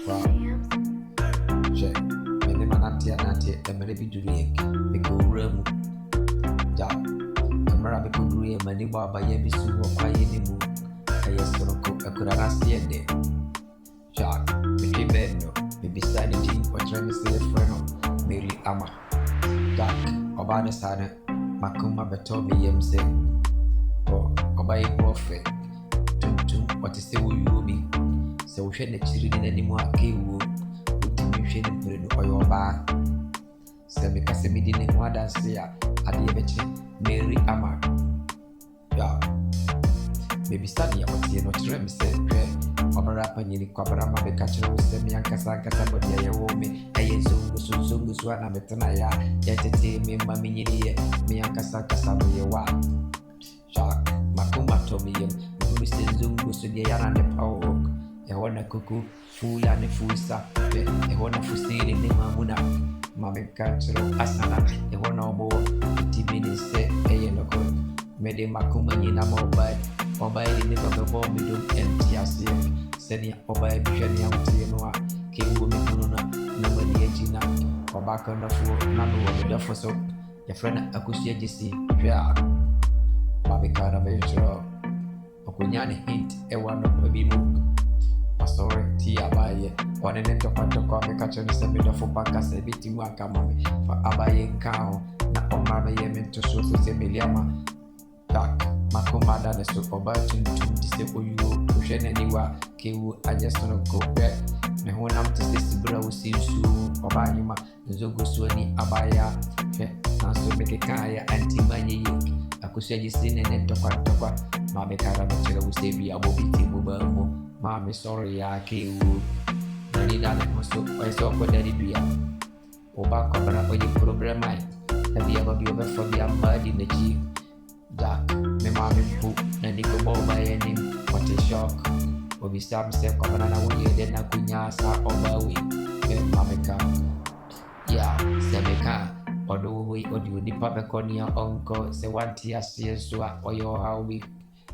Wow. Check. Mene manate emere bi duriye. Biko wuramu. Ja. Emera biko duriye mani baba ye bi su kwaye ni mu. Aye soroko akura nasiye de. Ja. Bibi beno. Bibi sani ji otra mi se freno. Mary Ama. Ja. Oba de sana. Makuma beto mi yemse. Oba ye bofe. Tum wati se wo yubi. Se wo hwe na chiri ni nani mu akewu. Utimi hwe ni pere no oyo ba. Se me kase mi di ne ho adanse a ade bechi Mary Ama. Ya. Baby study wati no tire mi se hwe. Obara panyini kwabara ma be ka chiro se mi ankasa bodi ye wo me. Eye zungu so na betana ya. Ya tete mi ma mi nyini ye. Mi ankasa mo ye wa. Shark makuma tomi yem. Mr. Zungu so de yana de power. Ehona kuku fula ne fusa. Ehona fusiri ne mamuna. Mame kachiro asana. Ehona obo 50 minutes eye loko. Mede makuma nyina mobile. Mobile ni babo mi do MTS. Seni mobile bishani ya mtienwa. Kingu mikununa na mani ejina. Obaka na fu na no de foso. Ya friend akusia jisi. Yeah. Mame kana vejro. Okunyane hint ewa no baby mu pasore ti abaye one ne tokwa mekacho ni sebe do fopaka se biti mu aka mame fa abaye nkao na omama ye mento so se meliama tak makoma da ne so oba tuntum ti se oyu ohwe na niwa kewu ajesono go be ne ho nam te se sibra wo sinsu oba nyima nzogo so ni abaya fe na so mekeka ya anti manye akusia jisi ne tokwa Mame kara mchega usebi abobiti mubamu. Mame sorry ya kewu. Nani dale moso waiso kwa dari biya. Oba kwa bara oye problema. Nabi ya babi oba fabi ambadi na ji. Jack me mame mpu. Nani kuboba yenim. What a shock. Obi samse kwa bara na uye dena kunyasa obawi. Me mame kara. Ya semeka. Odo hui odi unipa bekoni ya onko. Se wanti ya siyesua oyo hawi.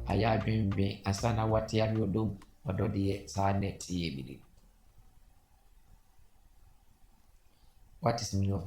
Aya bimbe asana wati ya yodum ododie saane tiye bili. What is meaning of